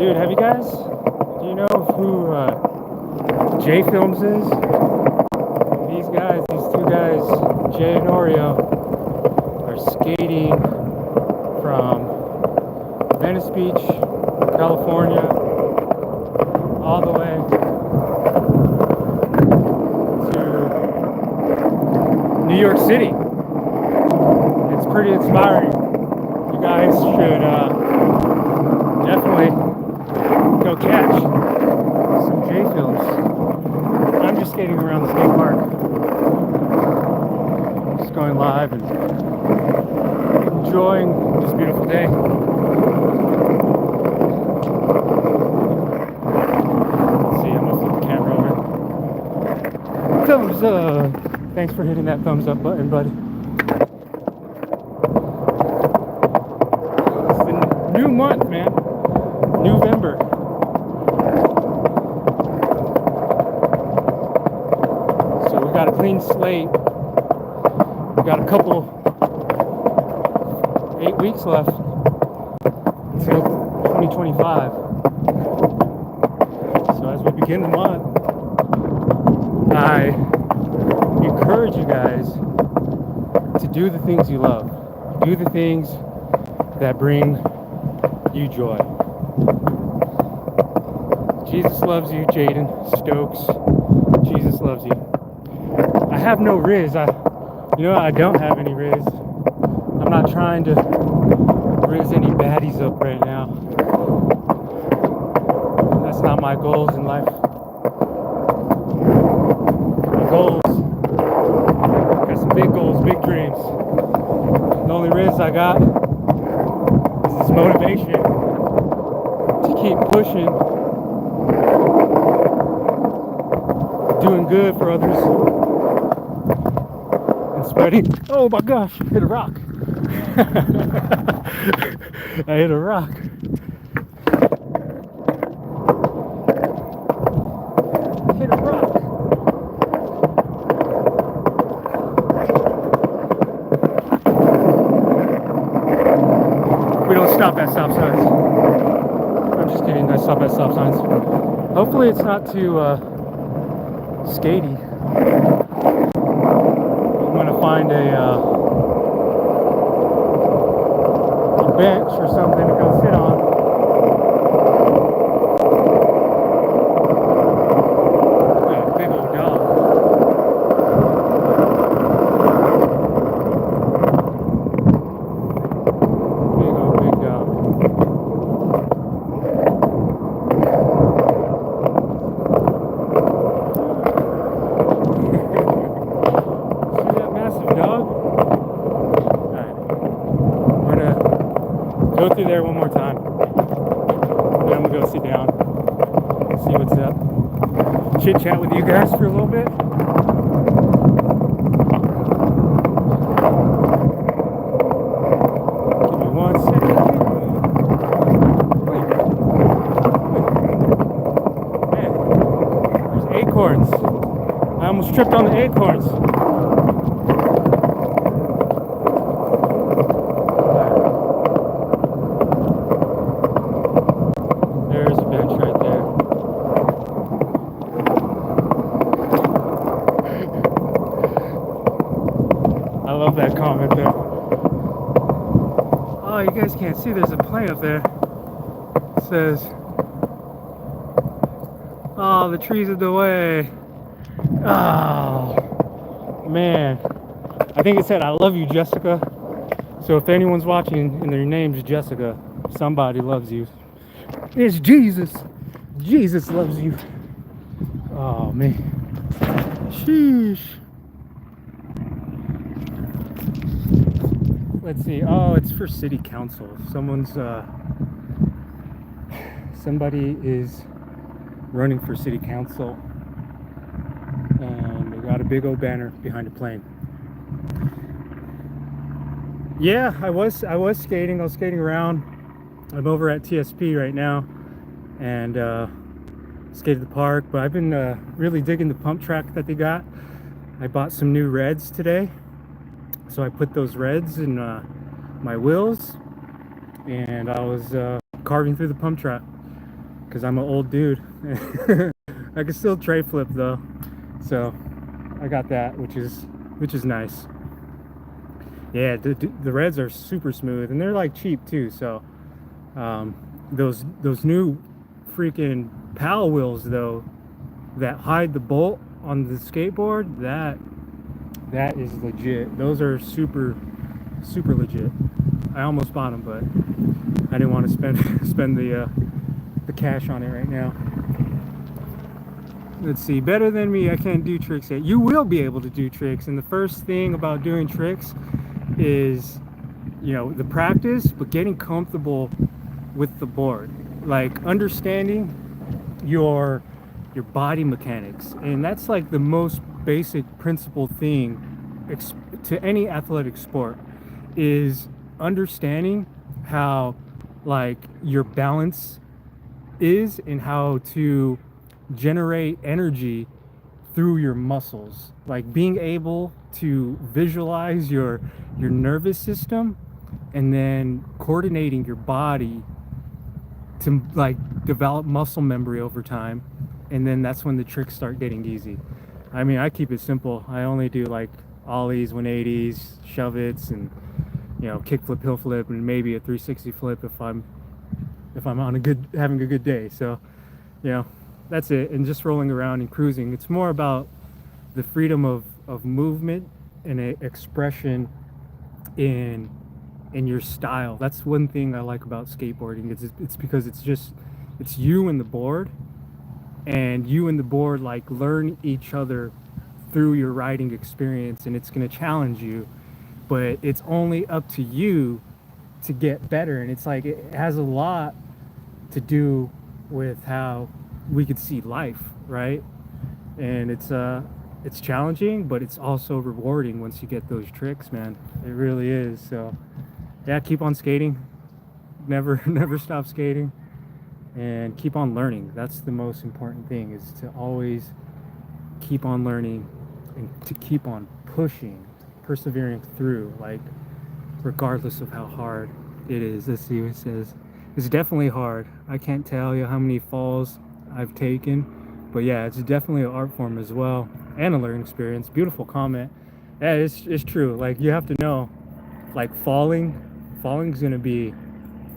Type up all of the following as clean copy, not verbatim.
Dude, do you know who J Films is? These two guys, Jay and Oreo, are skating from Venice Beach, California, all the way to New York City. It's pretty inspiring. You guys should definitely go catch some J Films. I'm just skating around the skate park, just going live and enjoying this beautiful day. Let's see, I'm gonna flip the camera over. Thumbs up. Thanks for hitting that thumbs up button, buddy. It's the new month, man. November. So we got a clean slate. We got a couple 8 weeks left until 2025. So as we begin the month, I encourage you guys to do the things you love. Do the things that bring you joy. Jesus loves you, Jaden Stokes. Jesus loves you. I have no riz. I don't have any riz. I'm not trying to riz any baddies up right now. That's not my goals in life. My goals, got some big goals, big dreams. The only riz I got is this motivation to keep pushing, doing good for others, and spreading. Oh my gosh, hit a rock. I hit a rock. Hit a rock. We don't stop at stop signs. I'm just kidding, I stop at stop signs. Hopefully it's not too skatey. I'm gonna find a bench or something to go sit on. Oh, big old dog. Big dog. See that massive dog? Alright. We're gonna go through there one more time. Then I'm gonna go sit down, see what's up. Chit chat with you guys for a little bit. Give me 1 second. Man, there's acorns. I almost tripped on the acorns. There's a bench right there. I love that comment there. Oh, you guys can't see, there's a plane up there. It says, oh, the trees of the way. Oh, man. I think it said, I love you, Jessica. So if anyone's watching and their name's Jessica, somebody loves you. It's Jesus. Jesus loves you. Oh, man. Sheesh. Let's see. Oh, it's for city council. Somebody is running for city council, and they got a big old banner behind a plane. Yeah, I was skating. I was skating around. I'm over at TSP right now, and skated the park. But I've been really digging the pump track that they got. I bought some new reds today, so I put those reds in my wheels, and I was carving through the pump track. because I'm an old dude. I can still tray flip though, so I got that, which is nice. Yeah, the reds are super smooth, and they're like cheap too. So those new freaking PAL wheels though, that hide the bolt on the skateboard, that is legit. Those are super legit. I almost bought them, but I didn't want to spend the cash on it right now. Let's see. Better than me, I can't do tricks yet. You will be able to do tricks, and the first thing about doing tricks is, the practice, but getting comfortable with the board, like understanding your body mechanics. And that's like the most basic principle thing to any athletic sport, is understanding how like your balance is and how to generate energy through your muscles, like being able to visualize your nervous system and then coordinating your body to like develop muscle memory over time. And then that's when the tricks start getting easy. I mean, I keep it simple. I only do like ollies, 180s, shove its, and kick flip, hill flip, and maybe a 360 flip if I'm on having a good day. So that's it. And just rolling around and cruising. It's more about the freedom of movement and expression in your style. That's one thing I like about skateboarding. It's because it's you and the board, and you and the board like learn each other through your riding experience, and it's going to challenge you, but it's only up to you to get better. And it's like it has a lot to do with how we could see life, right? And it's challenging, but it's also rewarding once you get those tricks, man. It really is. So yeah, keep on skating, never stop skating, and keep on learning. That's the most important thing, is to always keep on learning and to keep on pushing, persevering through, like regardless of how hard it is. Let's see what it says. It's definitely hard. I can't tell you how many falls I've taken, but yeah, it's definitely an art form as well, and a learning experience. Beautiful comment. Yeah, it's true. Like, you have to know, like, falling's gonna be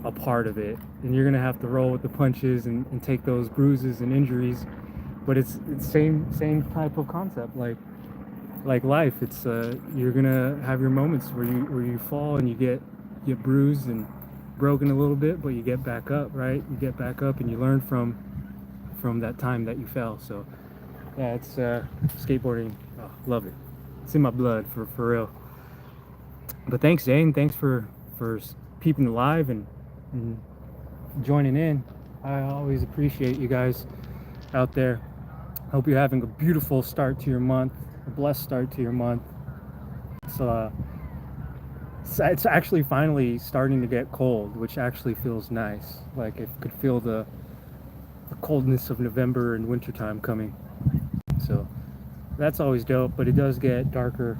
a part of it, and you're gonna have to roll with the punches and take those bruises and injuries. But it's same type of concept, like life. It's you're gonna have your moments where you fall and you get bruised and broken a little bit, but you get back up, right? You get back up and you learn from that time that you fell. So yeah, it's skateboarding. Oh, love it. It's in my blood for real. But thanks, Zane. Thanks for peeping alive and joining in. I always appreciate you guys out there. Hope you're having a beautiful start to your month, a blessed start to your month. It's actually finally starting to get cold, which actually feels nice. Like, I could feel the coldness of November and wintertime coming. So that's always dope, but it does get darker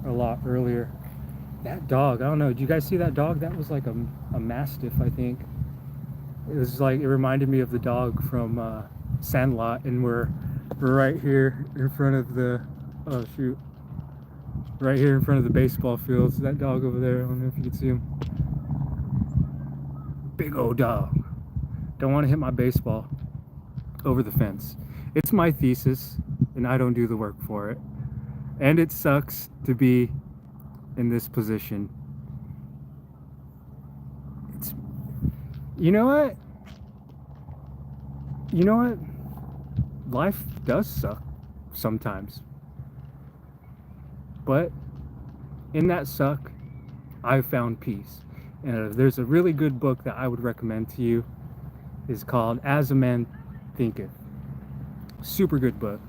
a lot earlier. That dog, I don't know, did you guys see that dog? That was like a mastiff, I think. It was like, it reminded me of the dog from Sandlot, and we're right here in front of the, oh shoot, right here in front of the baseball fields. That dog over there, I don't know if you can see him. Big old dog. Don't want to hit my baseball over the fence. It's my thesis, and I don't do the work for it. And it sucks to be in this position. It's, you know what? Life does suck sometimes. But in that suck, I've found peace. And there's a really good book that I would recommend to you. It's called As a Man Thinketh. Super good book.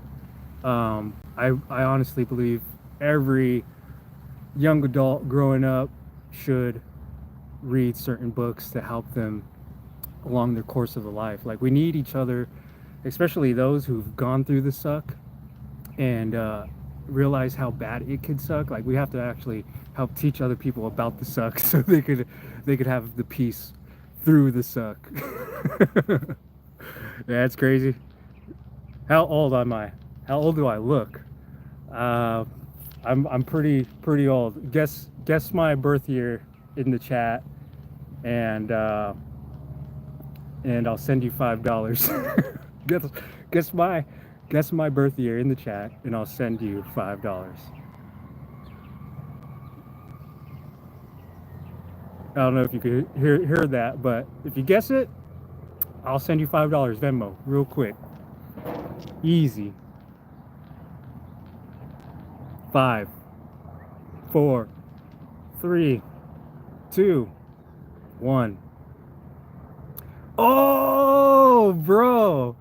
I honestly believe every young adult growing up should read certain books to help them along their course of the life. Like, we need each other, especially those who've gone through the suck and realize how bad it could suck. Like, we have to actually help teach other people about the suck so they could have the peace through the suck. That's crazy. How old am I? How old do I look? Uh, I'm pretty old. Guess my birth year in the chat, and uh, and I'll send you $5. guess guess my guess my birth year in the chat, and I'll send you $5. I don't know if you could hear that, but if you guess it, I'll send you $5 Venmo real quick. Easy. 5, 4, 3, 2, 1. Oh, bro,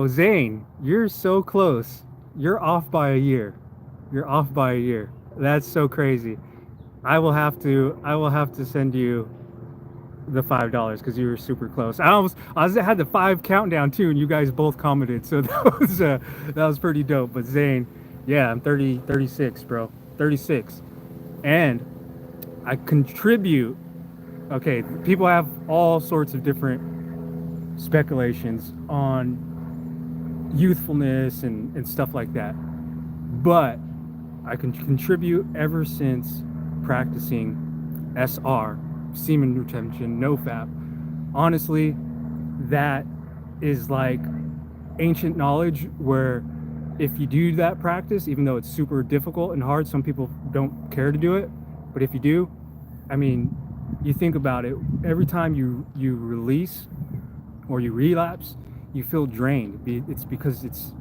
Zane, you're so close. You're off by a year. You're off by a year. That's so crazy. I will have to send you the $5 because you were super close. I had the 5 countdown too, and you guys both commented, so that was pretty dope. But Zane, yeah, I'm 36, bro, 36, and I contribute. Okay, people have all sorts of different speculations on youthfulness and stuff like that, but I can contribute ever since practicing SR, semen retention, nofap. Honestly, that is like ancient knowledge where if you do that practice, even though it's super difficult and hard, some people don't care to do it, but if you do, I mean, you think about it, every time you release or you relapse, you feel drained. It's because it's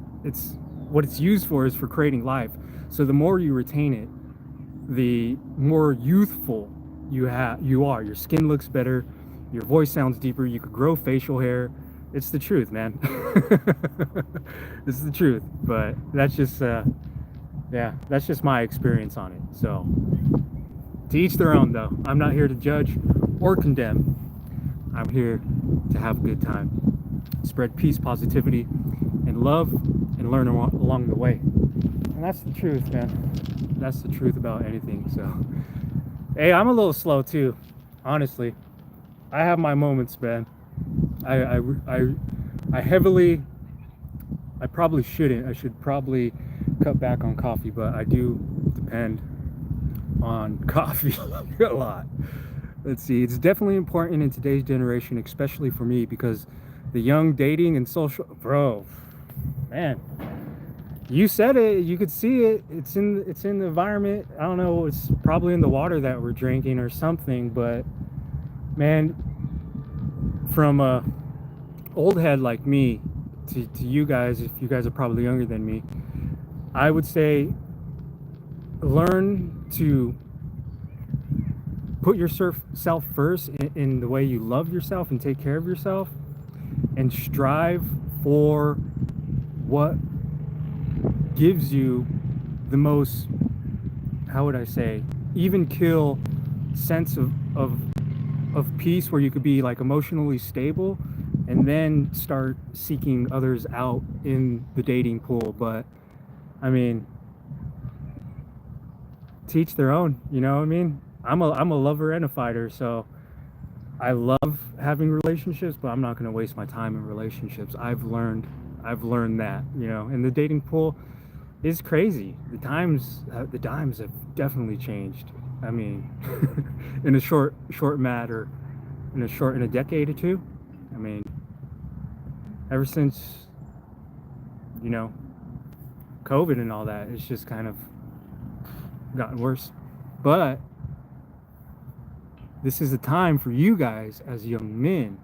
what it's used for is for creating life. So the more you retain it, the more youthful you are. Your skin looks better, your voice sounds deeper, you could grow facial hair. It's the truth, man. It's the truth. But that's just that's just my experience on it. So to each their own, though. I'm not here to judge or condemn. I'm here to have a good time, spread peace, positivity, and love, and learn along the way. And that's the truth, man. That's the truth about anything. So, hey, I'm a little slow too, honestly. I have my moments, man. I heavily. I probably shouldn't. I should probably cut back on coffee, but I do depend on coffee a lot. Let's see. It's definitely important in today's generation, especially for me, because the young dating and social, bro, man, you said it. You could see it. It's in the environment. I don't know. It's probably in the water that we're drinking or something. But man, from a old head like me to you guys, if you guys are probably younger than me, I would say learn to put yourself first in the way you love yourself and take care of yourself, and strive for what gives you the most, how would I say, even kill sense of peace, where you could be like emotionally stable, and then start seeking others out in the dating pool. But I mean, teach their own, you know what I mean? I'm a lover and a fighter, so I love having relationships, but I'm not going to waste my time in relationships. I've learned that, you know. And the dating pool is crazy. The times have definitely changed. I mean, in a short matter, in a decade or two. I mean, ever since, you know, COVID and all that, it's just kind of gotten worse. But this is a time for you guys as young men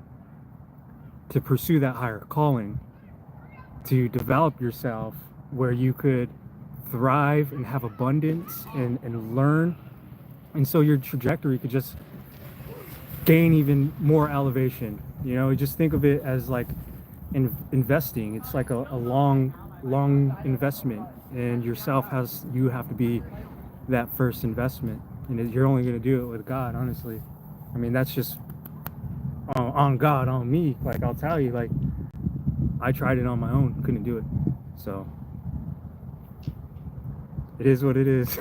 to pursue that higher calling, to develop yourself where you could thrive and have abundance and learn. And so your trajectory could just gain even more elevation. You know, just think of it as like investing. It's like a long investment, and you have to be that first investment, and you're only going to do it with God, honestly. I mean, that's just on God, on me. Like, I'll tell you, like, I tried it on my own, couldn't do it. So it is what it is.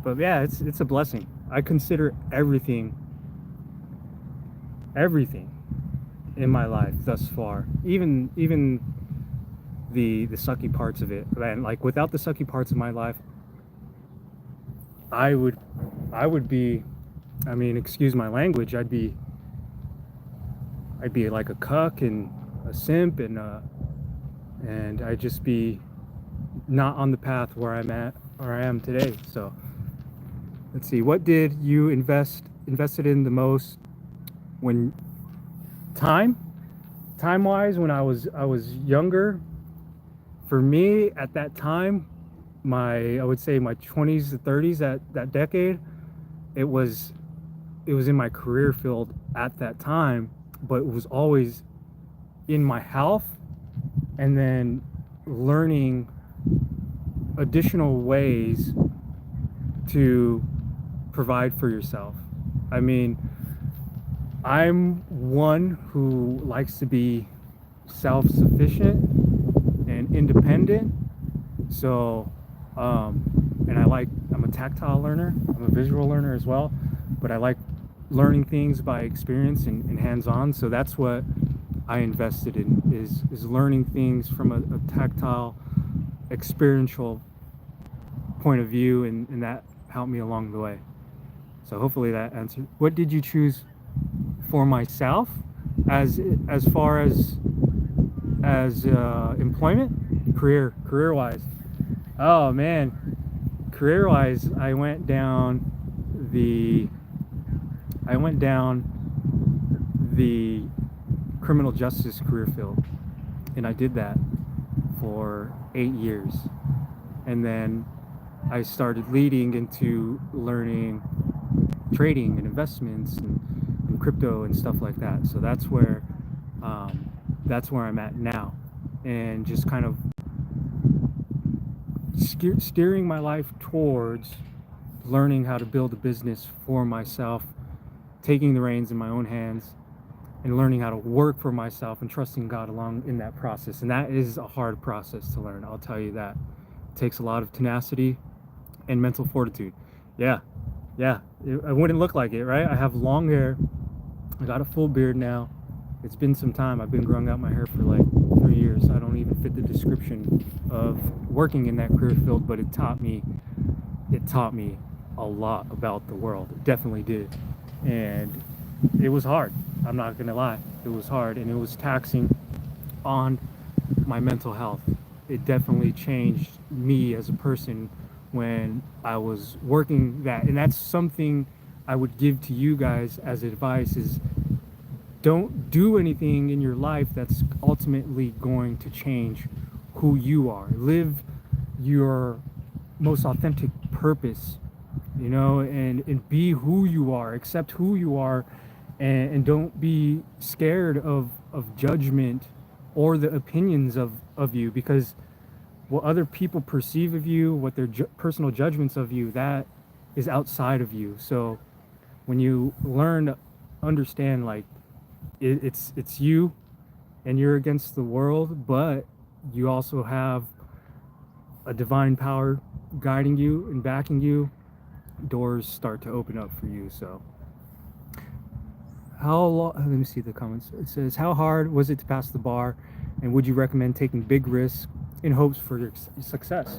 But yeah, it's a blessing. I consider everything in my life thus far. Even the sucky parts of it. And like without the sucky parts of my life, I would be, I mean, excuse my language, I'd be like a cuck and a simp and I'd just be not on the path where I am today. So let's see, what did you invested in the most when time wise when I was younger? For me at that time, I would say my 20s to 30s, that decade, it was in my career field at that time, but it was always in my health, and then learning additional ways to provide for yourself. I mean, I'm one who likes to be self-sufficient and independent. So, and I'm a tactile learner, I'm a visual learner as well, but I like learning things by experience and hands-on. So that's what I invested in, is learning things from a tactile, experiential point of view, and that helped me along the way. So hopefully that answered. What did you choose for myself as far as employment, career wise? Oh man, career wise, I went down the criminal justice career field, and I did that for 8 years, and then I started leading into learning trading and investments and crypto and stuff like that. So that's where I'm at now, and just kind of steering my life towards learning how to build a business for myself, taking the reins in my own hands, and learning how to work for myself and trusting God along in that process. And that is a hard process to learn, I'll tell you that. It takes a lot of tenacity and mental fortitude. Yeah, I wouldn't look like it, right? I have long hair, I got a full beard now. It's been some time. I've been growing out my hair for like 3 years. I don't even fit the description of working in that career field, but it taught me a lot about the world. It definitely did. And it was hard. I'm not gonna lie. It was hard, and it was taxing on my mental health. It definitely changed me as a person when I was working that. And that's something I would give to you guys as advice, is don't do anything in your life that's ultimately going to change who you are. Live your most authentic purpose, and be who you are, accept who you are, and don't be scared of judgment or the opinions of you, because what other people perceive of you, what their personal judgments of you, that is outside of you. So when you learn to understand, like, it's you and you're against the world, but you also have a divine power guiding you and backing you, doors start to open up for you. So how long, let me see the comments. It says, how hard was it to pass the bar, and would you recommend taking big risks in hopes for your success?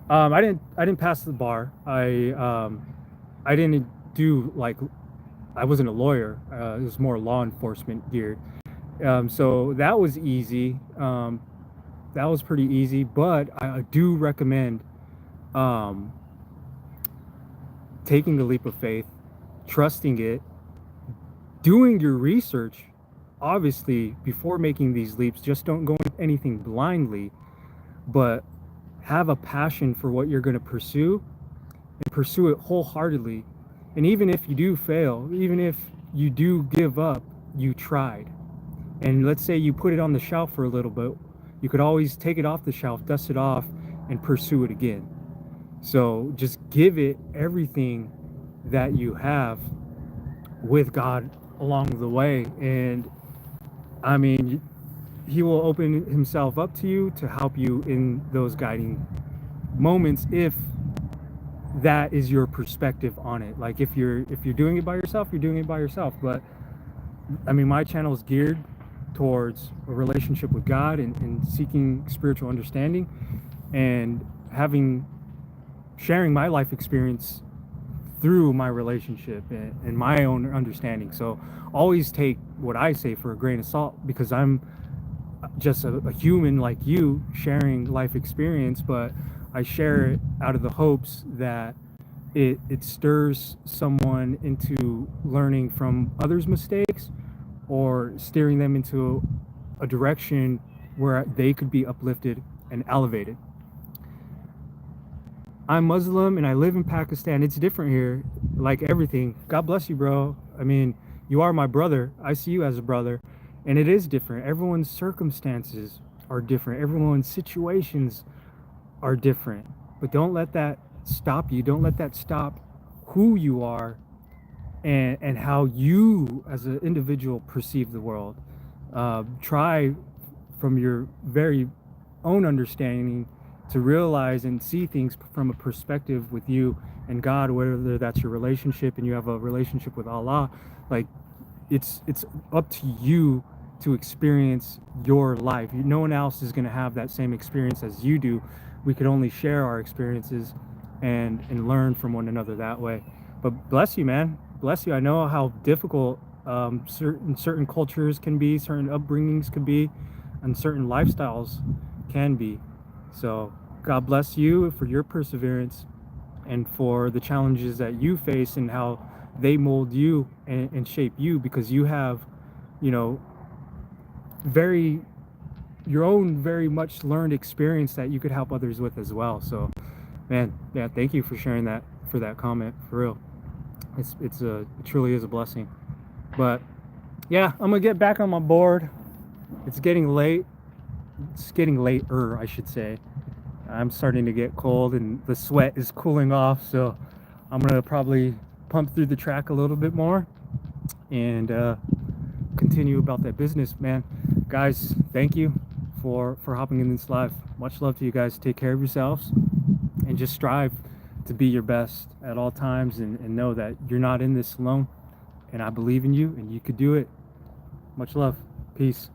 I didn't pass the bar. I didn't do, like, I wasn't a lawyer. It was more law enforcement geared. So that was easy. That was pretty easy, but I do recommend taking the leap of faith, trusting it, doing your research, obviously, before making these leaps. Just don't go into anything blindly, but have a passion for what you're going to pursue, and pursue it wholeheartedly. And even if you do fail, even if you do give up, you tried. And let's say you put it on the shelf for a little bit, you could always take it off the shelf, dust it off, and pursue it again. So just give it everything that you have with God along the way. And I mean, he will open himself up to you to help you in those guiding moments, if that is your perspective on it. Like, if you're doing it by yourself, you're doing it by yourself. But I mean, my channel is geared towards a relationship with God and seeking spiritual understanding and sharing my life experience through my relationship and my own understanding. So always take what I say for a grain of salt, because I'm just a human like you sharing life experience, but I share it out of the hopes that it stirs someone into learning from others' mistakes or steering them into a direction where they could be uplifted and elevated. I'm Muslim and I live in Pakistan. It's different here, like everything. God bless you, bro. I mean, you are my brother. I see you as a brother. And it is different. Everyone's circumstances are different. Everyone's situations are different. But don't let that stop you. Don't let that stop who you are and how you as an individual perceive the world. Try from your very own understanding to realize and see things from a perspective with you and God, whether that's your relationship and you have a relationship with Allah. Like, it's up to you to experience your life. No one else is going to have that same experience as you do. We could only share our experiences and learn from one another that way. But bless you, man. Bless you. I know how difficult certain cultures can be, certain upbringings can be, and certain lifestyles can be. So God bless you for your perseverance and for the challenges that you face and how they mold you and shape you, because you have, you know, your own very much learned experience that you could help others with as well. So, man, yeah, thank you for sharing that, for that comment, for real. It truly is a blessing. But yeah, I'm gonna get back on my board. It's getting late. It's getting later, I should say. I'm starting to get cold and the sweat is cooling off, so I'm gonna probably pump through the track a little bit more and continue about that business, man. Guys, thank you for hopping in this live. Much love to you guys. Take care of yourselves and just strive to be your best at all times, and know that you're not in this alone, and I believe in you and you could do it. Much love. Peace.